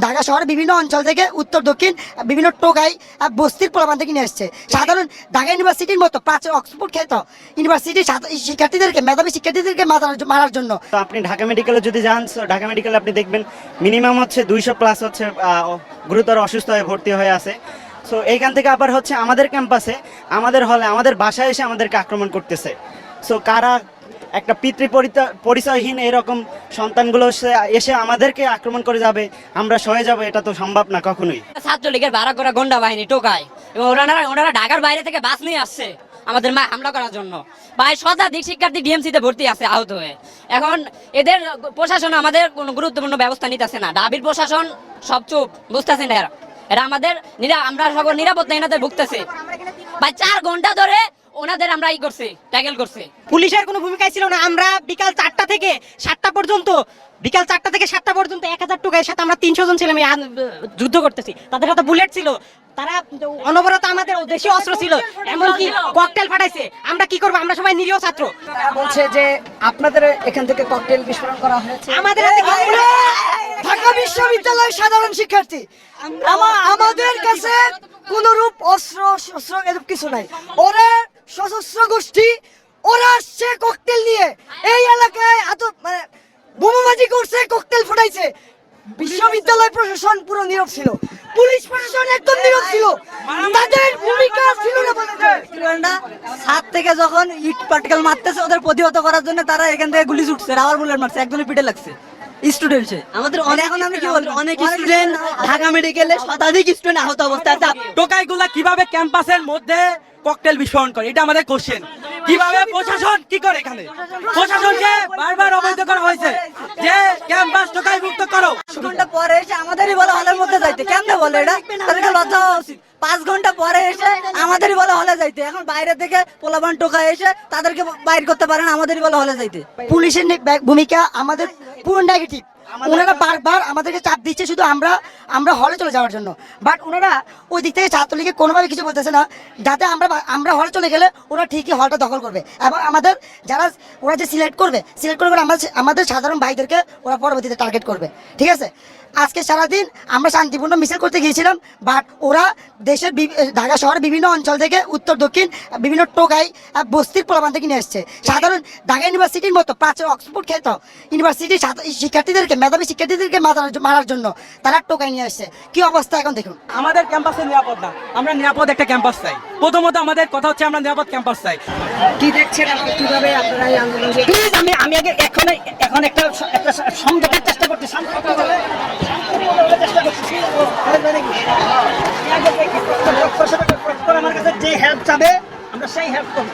ঢাকা শহরের বিভিন্ন অঞ্চল থেকে উত্তর দক্ষিণ বিভিন্ন টোকাই বস্তির প্রমাণ থেকে নিয়ে আসছে। সাধারণ ঢাকা ইউনিভার্সিটির মতো প্রাচীন অক্সফোর্ড খ্যাত ইউনিভার্সিটির শিক্ষার্থীদেরকে মেধাবী শিক্ষার্থীদেরকে মারার জন্য। তো আপনি ঢাকা মেডিকেলে যদি যান, ঢাকা মেডিকেলে আপনি দেখবেন মিনিমাম হচ্ছে 200+ হচ্ছে গুরুতর অসুস্থ হয়ে ভর্তি হয়ে আছে। সো এইখান থেকে আবার হচ্ছে আমাদের ক্যাম্পাসে, আমাদের হলে, আমাদের বাসায় এসে আমাদেরকে আক্রমণ করতেছে। সো কারা একটা পরিচয়হীন এরকম সন্তানগুলো এসে আমাদেরকে আক্রমণ করে যাবে, আমরা সয়ে যাব, এটা তো সম্ভব না কখনোই। ছাত্রলীগের ভাড়া করা গন্ডা বাহিনী টোকায় এবং ওনারা ঢাকার বাইরে থেকে বাস নিয়ে আসছে আমাদের হামলা করার জন্য। প্রায় শতাধিক শিক্ষার্থী ডিএমসিতে ভর্তি আছে আহত হয়ে। এখন এদের প্রশাসন আমাদের কোনো গুরুত্বপূর্ণ ব্যবস্থা নিতেছে না। ডাবির প্রশাসন সব চুপ, বুঝতেছে না এরা আমাদের আমরা সকল নিরাপত্তাহীনতাতে ভুগতেছে। প্রায় 4 ঘন্টা ধরে ওনাদের আমরা ট্যাকেল করছে। পুলিশের কোনো ভূমিকাই ছিল না। আমরা বিকাল 4টা থেকে 7টা পর্যন্ত 1000 টাকার সাথে আমরা 300 জন ছেলে মেয়ে যুদ্ধ করতেছি। তাদের হাতে বুলেট ছিল, তারা অনবরত আমাদের দেশীয় অস্ত্র ছিল, এমনকি ককটেল ফাটাইছে। আমরা কি করবো? আমরা সবাই নিরীহ ছাত্র। বলছে যে আপনাদের এখান থেকে ককটেল বিস্ফোরণ করা হয়েছে। আমাদের ঢাকা বিশ্ববিদ্যালয়ের সাধারণ শিক্ষার্থী, আমাদের কাছে কোন রূপ অস্ত্র শস্ত্র এরকম কিছু নাই। ওরা সশস্ত্র গোষ্ঠী, ওরা আসছে ককটেল নিয়ে এই এলাকায় মানে বোমাবাজি করছে, ককটেল ফুটাইছে। বিশ্ববিদ্যালয় প্রশাসন পুরো নীরব ছিল, পুলিশ প্রশাসন একদম নীরব ছিল, তাদের ভূমিকা ছিল না। ছাদ থেকে যখন ইট পার্টিকেল মারতেছে ওদের প্রতিহত করার জন্য তারা এখান থেকে গুলি ছুটছে, রাবার বুলেট মারছে, একজনের পিঠে লাগছে। স্টুডেন্ট আমাদের এখন আমি কি বলবো, অনেক স্টুডেন্ট ঢাকা মেডিকেলে শতাধিক স্টুডেন্ট আহত অবস্থায় আছে। টোকাইগুলা কিভাবে ক্যাম্পাসের মধ্যে ককটেল বিস্ফোরণ করে, এটা আমাদের কোশ্চেন। কিভাবে প্রশাসন কি করে? এখানে প্রশাসনকে বারবার অবহিত করা হয়েছে যে ক্যাম্পাস টোকাই মুক্ত করো। 5 ঘন্টা পরে এসে আমাদেরই বলে হলের মধ্যে যাইতে। কেমনে বলে এটা? তাদেরকে লজ্জা হওয়া উচিত। 5 ঘন্টা পরে এসে আমাদেরই বলে হলে যাইতে। এখন বাইরে থেকে পোলাপান টোকা এসে তাদেরকে বাইর করতে পারে না, আমাদেরই বলে হলে যাইতে। পুলিশের ভূমিকা আমাদের পুরো নেগেটিভ। ওনারা বারবার আমাদেরকে চাপ দিচ্ছে শুধু আমরা হলে চলে যাওয়ার জন্য। বাট ওনারা ওই দিক থেকে ছাত্রলীগকে কোনোভাবে কিছু বলতেছে না, যাতে আমরা হলে চলে গেলে ওরা ঠিকই হলটা দখল করবে এবং আমাদের ওরা যে সিলেক্ট করবে আমাদের সাধারণ ভাইদেরকে ওরা পরবর্তীতে টার্গেট করবে। ঠিক আছে, আজকে সারাদিন আমরা শান্তিপূর্ণ মিছিল করতে গিয়েছিলাম, বাট ওরা ঢাকা শহরের বিভিন্ন অঞ্চল থেকে উত্তর দক্ষিণ বিভিন্ন টোকাই বস্তির প্রমাণ থেকে নিয়ে আসছে। সাধারণ ঢাকা ইউনিভার্সিটির মতো প্রাচীন অক্সফোর্ড খ্যাত ইউনিভার্সিটির শিক্ষার্থীদেরকে মেধাবী শিক্ষার্থীদেরকে মারার জন্য তারা টোকাই নিয়ে আসছে। কি অবস্থা এখন দেখুন। আমাদের ক্যাম্পাসে নিরাপদ না, আমরা নিরাপদ একটা ক্যাম্পাস চাই। প্রথমত আমাদের কথা হচ্ছে আমরা নিরাপদ ক্যাম্পাস চাই। কি দেখছেন আপনি, কিভাবে আপনারা এই আন্দোলন? প্লিজ আমি আগে এখন একটা সমঝোতার চেষ্টা করতে আমার কাছে যে হেল্প চাবে আমরা সেই হেল্প করবো।